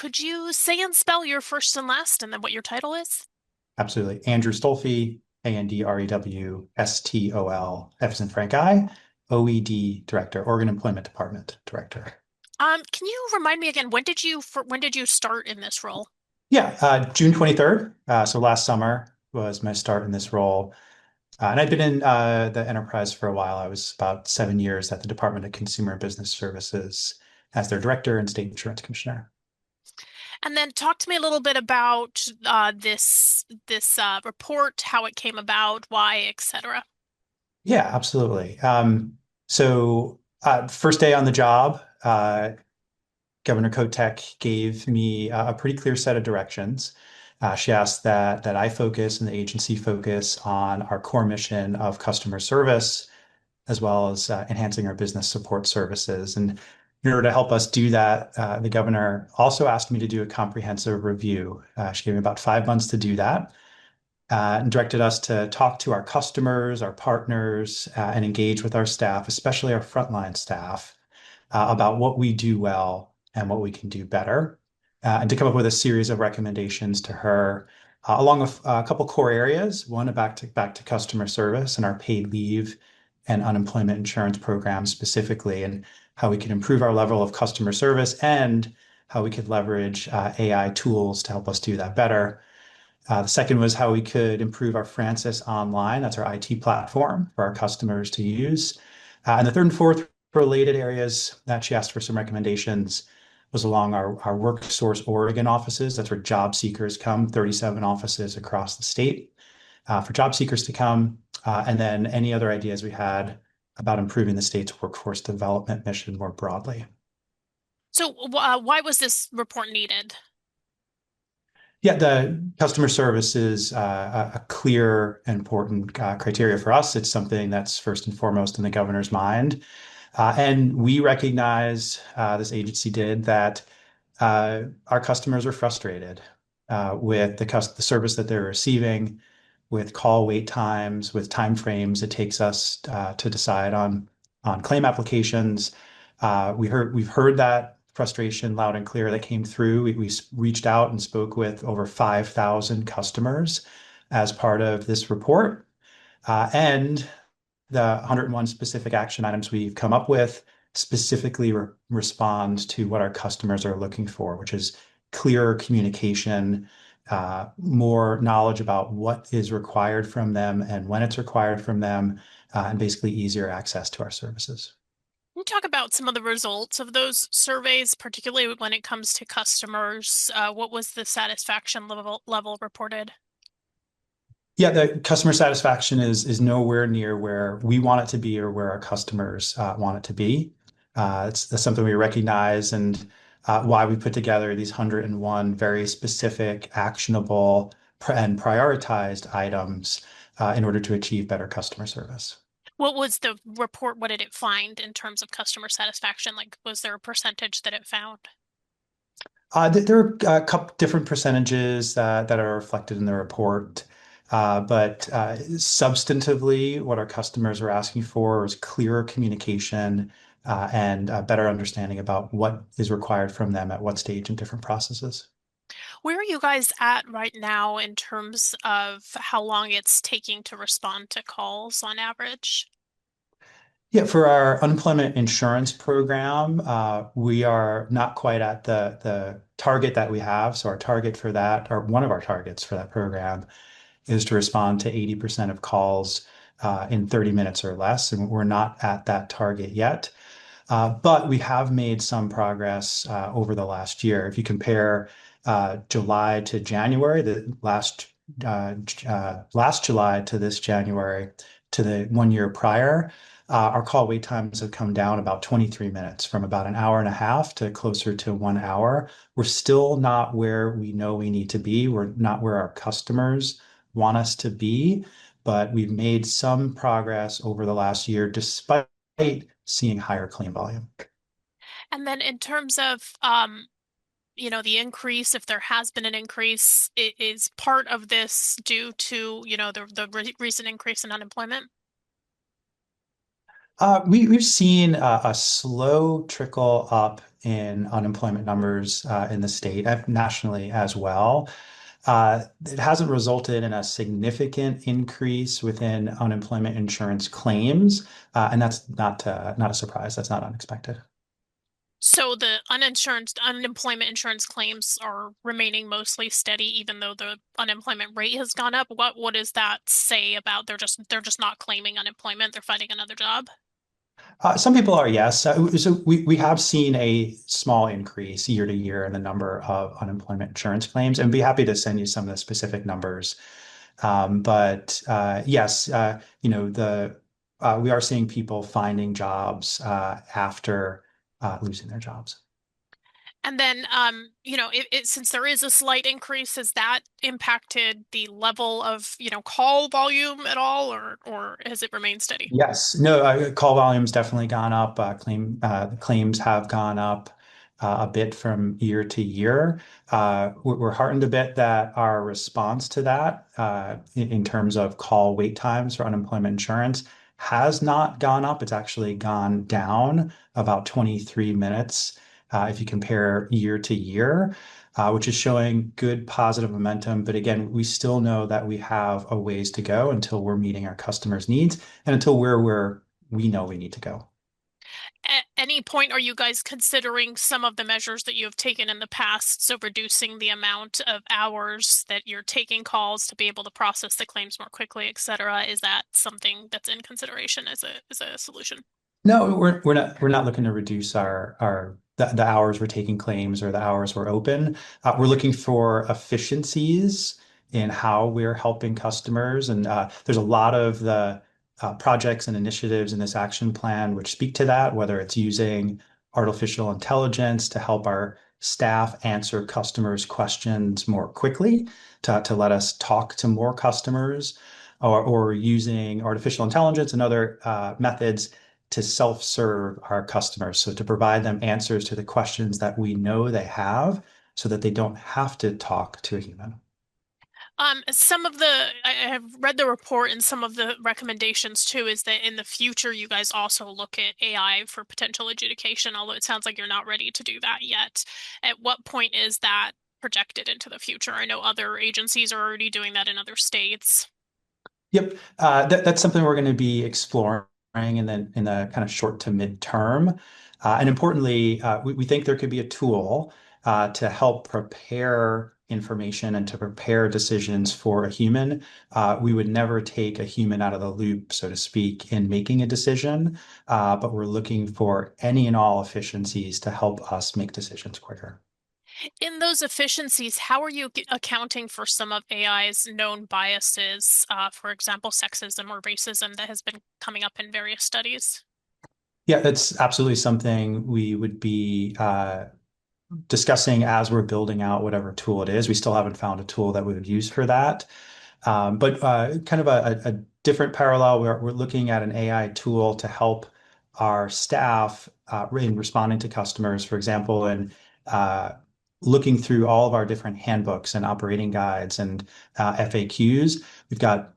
could you say and spell your first and last and then what your title is? Absolutely. Andrew Stolfi, Andrewstol, F as in Frank I, OED Director, Oregon Employment Department Director. Can you remind me again, when did you start in this role? Yeah, June 23rd. So last summer was my start in this role. And I've been in the enterprise for a while. I was about 7 years at the Department of Consumer and Business Services as their director and state insurance commissioner. And then talk to me a little bit about this report, how it came about, why, etc. Yeah, absolutely. First day on the job, Governor Kotek gave me a pretty clear set of directions. She asked that I focus and the agency focus on our core mission of customer service, as well as enhancing our business support services. And in order to help us do that, the governor also asked me to do a comprehensive review. She gave me about 5 months to do that, and directed us to talk to our customers, our partners, and engage with our staff, especially our frontline staff, about what we do well and what we can do better, and to come up with a series of recommendations to her along with a couple core areas. One, back to customer service and our paid leave and unemployment insurance programs specifically, and how we can improve our level of customer service and how we could leverage AI tools to help us do that better. The second was how we could improve our Francis Online. That's our IT platform for our customers to use. And the third and fourth related areas that she asked for some recommendations was along our WorkSource Oregon offices. That's where job seekers come, 37 offices across the state for job seekers to come. And then any other ideas we had about improving the state's workforce development mission more broadly. So, why was this report needed? Yeah, the customer service is a clear and important criteria for us. It's something that's first and foremost in the governor's mind. And we recognize, this agency did, that our customers are frustrated with the service that they're receiving, with call wait times, with time frames it takes us to decide on claim applications. We've heard that frustration loud and clear that came through. We reached out and spoke with over 5,000 customers as part of this report. And the 101 specific action items we've come up with specifically respond to what our customers are looking for, which is clearer communication, more knowledge about what is required from them and when it's required from them, and basically easier access to our services. Can you talk about some of the results of those surveys, particularly when it comes to customers? What was the satisfaction level reported? Yeah, the customer satisfaction is nowhere near where we want it to be or where our customers want it to be. That's something we recognize, and why we put together these 101 very specific, actionable, and prioritized items in order to achieve better customer service. What was the report? What did it find in terms of customer satisfaction? Like, was there a percentage that it found? There are a couple different percentages that are reflected in the report. But substantively, what our customers are asking for is clearer communication and a better understanding about what is required from them at what stage in different processes. Where are you guys at right now in terms of how long it's taking to respond to calls on average? Yeah, for our unemployment insurance program, we are not quite at the target that we have. So our target for that, or one of our targets for that program, is to respond to 80% of calls in 30 minutes or less. And we're not at that target yet. But we have made some progress over the last year. If you compare July to January, the last July to this January to the 1 year prior, our call wait times have come down about 23 minutes, from about an hour and a half to closer to 1 hour. We're still not where we know we need to be. We're not where our customers want us to be, but we've made some progress over the last year despite seeing higher claim volume. And then in terms of the increase, if there has been an increase, is part of this due to, the recent increase in unemployment? We've seen a slow trickle up in unemployment numbers in the state, nationally as well. It hasn't resulted in a significant increase within unemployment insurance claims, and that's not a surprise. That's not unexpected. So the uninsurance unemployment insurance claims are remaining mostly steady, even though the unemployment rate has gone up. What does that say about they're just not claiming unemployment, they're finding another job? Some people are, yes. So we have seen a small increase year to year in the number of unemployment insurance claims, and be happy to send you some of the specific numbers. But yes, the we are seeing people finding jobs after losing their jobs. And then, since there is a slight increase, has that impacted the level of, call volume at all, or has it remained steady? Yes. No, call volume's definitely gone up. Claims have gone up a bit from year to year. We're heartened a bit that our response to that, in terms of call wait times for unemployment insurance, has not gone up. It's actually gone down about 23 minutes, if you compare year to year, which is showing good positive momentum. But again, we still know that we have a ways to go until we're meeting our customers' needs and until we know we need to go. At any point, are you guys considering some of the measures that you have taken in the past? So reducing the amount of hours that you're taking calls to be able to process the claims more quickly, et cetera. Is that something that's in consideration as a solution? No, we're not looking to reduce the hours we're taking claims or the hours we're open. We're looking for efficiencies in how we're helping customers, and there's a lot of the projects and initiatives in this action plan which speak to that, whether it's using artificial intelligence to help our staff answer customers' questions more quickly, to let us talk to more customers, or using artificial intelligence and other methods to self-serve our customers. So to provide them answers to the questions that we know they have so that they don't have to talk to a human. I have read the report, and some of the recommendations too is that in the future you guys also look at AI for potential adjudication, although it sounds like you're not ready to do that yet. At what point is that projected into the future? I know other agencies are already doing that in other states. Yep. That's something we're going to be exploring in the kind of short to mid-term. And importantly, we think there could be a tool to help prepare information and to prepare decisions for a human. We would never take a human out of the loop, so to speak, in making a decision, but we're looking for any and all efficiencies to help us make decisions quicker. In those efficiencies, how are you accounting for some of AI's known biases, for example, sexism or racism that has been coming up in various studies? Yeah, that's absolutely something we would be discussing as we're building out whatever tool it is. We still haven't found a tool that we would use for that. But kind of a different parallel, we're looking at an AI tool to help our staff in responding to customers, for example, and looking through all of our different handbooks and operating guides and FAQs. We've got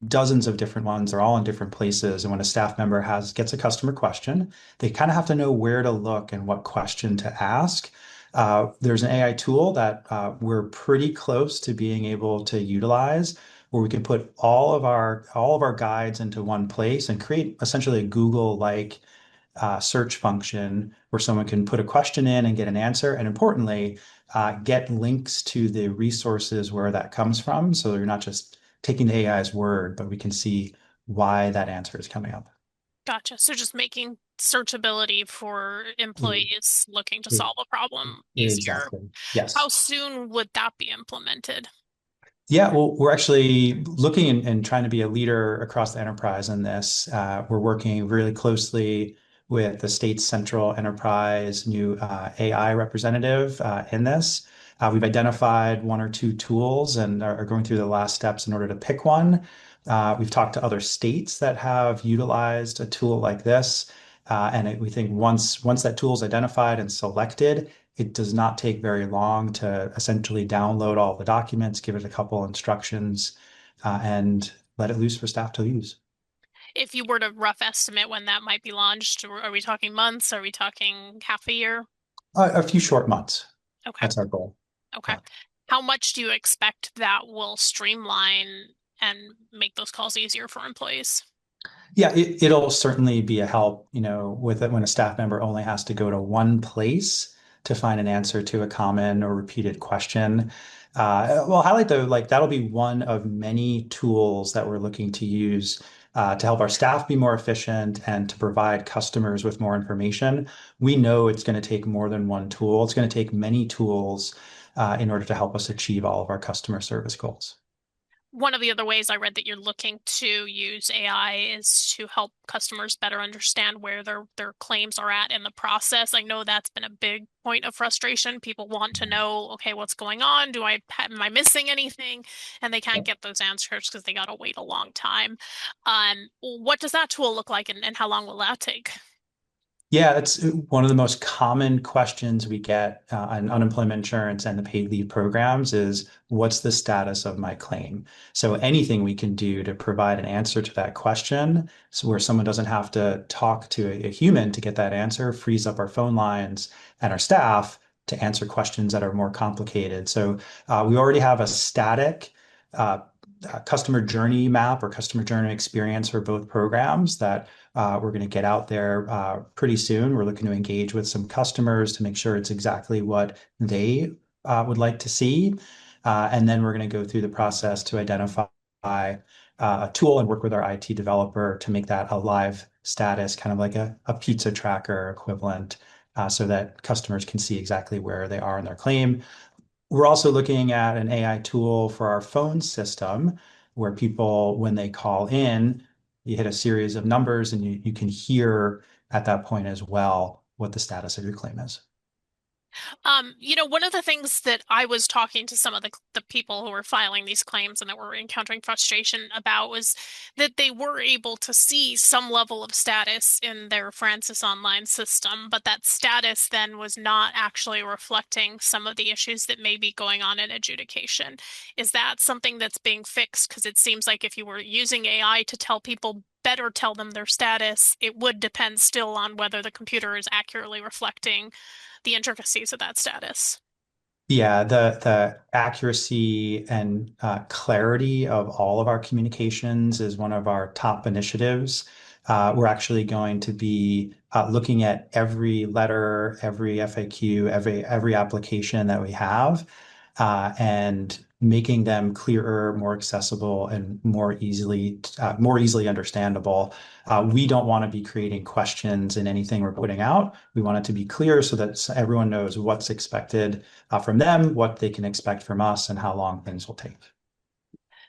dozens of different ones. They're all in different places. And when a staff member gets a customer question, they kind of have to know where to look and what question to ask. There's an AI tool that we're pretty close to being able to utilize, where we can put all of our guides into one place and create essentially a Google-like search function where someone can put a question in and get an answer, and importantly, get links to the resources where that comes from. So you're not just taking the AI's word, but we can see why that answer is coming up. Gotcha. So just making searchability for E- employees looking to e- solve a problem easier. Exactly. How Yes. soon would that be implemented? Yeah, well, we're actually looking and trying to be a leader across the enterprise in this. We're working really closely with the state's central enterprise new AI representative in this. We've identified one or two tools and are going through the last steps in order to pick one. We've talked to other states that have utilized a tool like this, we think once that tool is identified and selected, it does not take very long to essentially download all the documents, give it a couple instructions, and let it loose for staff to use. If you were to rough estimate when that might be launched, are we talking months? Are we talking half a year? A few short months. Okay. That's our goal. Okay. Yeah. How much do you expect that will streamline and make those calls easier for employees? Yeah, it'll certainly be a help, with it when a staff member only has to go to one place to find an answer to a common or repeated question. Well, highlight though, like that'll be one of many tools that we're looking to use to help our staff be more efficient and to provide customers with more information. We know it's going to take more than one tool. It's going to take many tools in order to help us achieve all of our customer service goals. One of the other ways I read that you're looking to use AI is to help customers better understand where their claims are at in the process. I know that's been a big point of frustration. People want to know, okay, what's going on? Am I missing anything? And they can't get those answers because they gotta wait a long time. What does that tool look like and how long will that take? Yeah, that's one of the most common questions we get on unemployment insurance and the paid leave programs is what's the status of my claim? So anything we can do to provide an answer to that question, so where someone doesn't have to talk to a human to get that answer, frees up our phone lines and our staff to answer questions that are more complicated. So we already have a static uh, customer journey map or customer journey experience for both programs that we're going to get out there pretty soon. We're looking to engage with some customers to make sure it's exactly what they would like to see. And then we're going to go through the process to identify a tool and work with our IT developer to make that a live status, kind of like a pizza tracker equivalent, so that customers can see exactly where they are in their claim. We're also looking at an AI tool for our phone system where people, when they call in, you hit a series of numbers and you can hear at that point as well what the status of your claim is. One of the things that I was talking to some of the people who were filing these claims and that were encountering frustration about was that they were able to see some level of status in their Francis Online system, but that status then was not actually reflecting some of the issues that may be going on in adjudication. Is that something that's being fixed? Because it seems like if you were using AI to tell people better tell them their status, it would depend still on whether the computer is accurately reflecting the intricacies of that status. Yeah, the accuracy and clarity of all of our communications is one of our top initiatives. We're actually going to be looking at every letter, every FAQ, every application that we have, and making them clearer, more accessible, and more easily understandable. We don't want to be creating questions in anything we're putting out. We want it to be clear so that everyone knows what's expected from them, what they can expect from us, and how long things will take.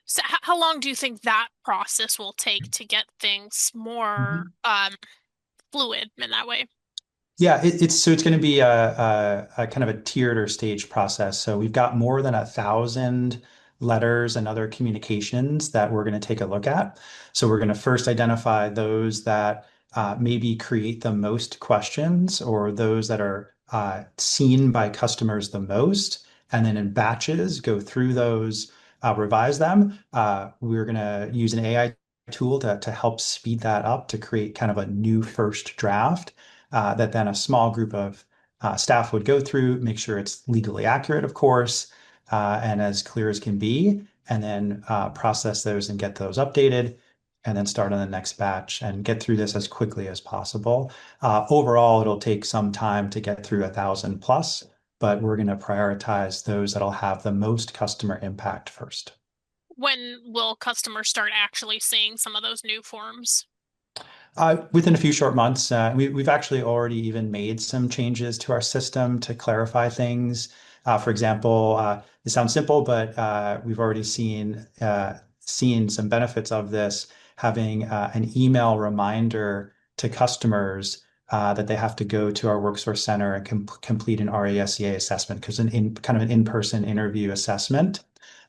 So how long do you think that process will take to get things more Mhm. fluid in that way? Yeah, it's going to be a kind of a tiered or staged process. So we've got more than 1,000 letters and other communications that we're going to take a look at. So we're going to first identify those that maybe create the most questions or those that are seen by customers the most, and then in batches go through those, revise them. We're going to use an AI tool to help speed that up to create kind of a new first draft that then a small group of staff would go through, make sure it's legally accurate, of course, and as clear as can be, and then process those and get those updated, and then start on the next batch and get through this as quickly as possible. Overall, it'll take some time to get through 1,000 plus, but we're going to prioritize those that'll have the most customer impact first. When will customers start actually seeing some of those new forms? Within a few short months, we've actually already even made some changes to our system to clarify things. For example, it sounds simple, but we've already seen some benefits of this, having an email reminder to customers that they have to go to our WorkSource Center and complete an RESEA assessment, because kind of an in-person interview assessment.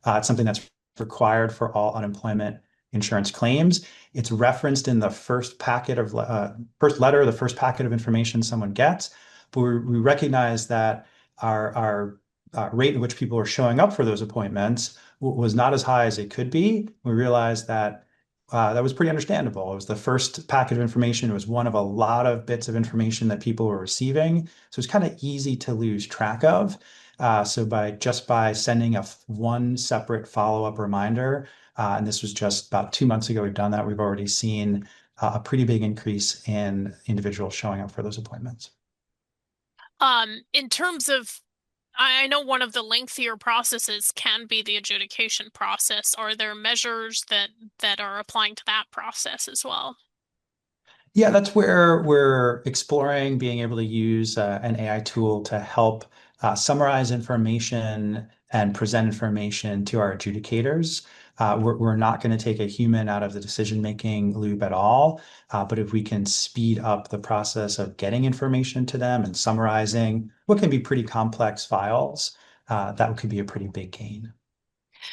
It's something that's required for all unemployment insurance claims. It's referenced in the first letter, the first packet of information someone gets. But we recognize that our rate in which people are showing up for those appointments was not as high as it could be. We realized that that was pretty understandable. It was the first packet of information. It was one of a lot of bits of information that people were receiving. So it's kind of easy to lose track of. So by sending one separate follow-up reminder, and this was just about 2 months ago, we've done that. We've already seen a pretty big increase in individuals showing up for those appointments. In terms of, I know one of the lengthier processes can be the adjudication process. Are there measures that are applying to that process as well? Yeah, that's where we're exploring being able to use an AI tool to help summarize information and present information to our adjudicators. We're not going to take a human out of the decision-making loop at all, but if we can speed up the process of getting information to them and summarizing what can be pretty complex files, that could be a pretty big gain.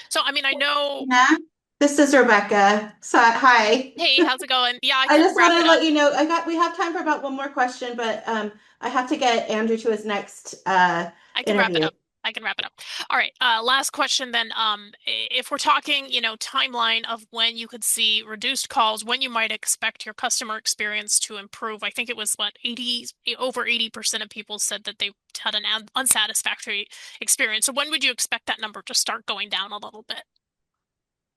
So, I mean, I know, Yeah, this is Rebecca. So, hi. hey, how's it going? Yeah, I I can just wrap want it to up. let you know we have time for about one more question, but I have to get Andrew to his next I can wrap it interview. up. I can wrap it up. All right. Last question then. If we're talking, timeline of when you could see reduced calls, when you might expect your customer experience to improve. I think it was what, over 80% of people said that they had an unsatisfactory experience. So when would you expect that number to start going down a little bit?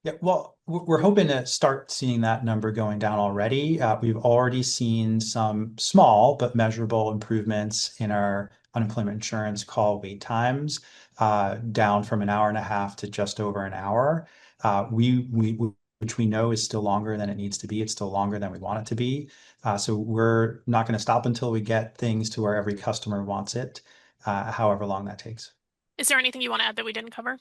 Yeah, well, we're hoping to start seeing that number going down already. We've already seen some small but measurable improvements in our unemployment insurance call wait times, down from an hour and a half to just over an hour. Which we know is still longer than it needs to be. It's still longer than we want it to be. So we're not going to stop until we get things to where every customer wants it, however long that takes. Is there anything you want to add that we didn't cover?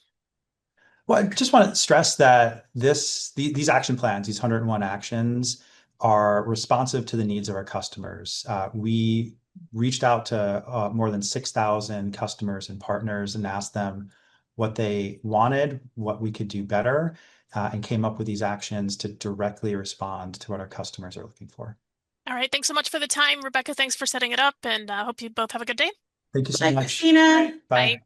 Well, I just want to stress that these action plans, these 101 actions, are responsive to the needs of our customers. We reached out to more than 6,000 customers and partners and asked them what they wanted, what we could do better, and came up with these actions to directly respond to what our customers are looking for. All right. Thanks so much for the time, Rebecca. Thanks for setting it up, and I hope you both have a good day. Thank you so Bye, much. Christina. Bye. Bye.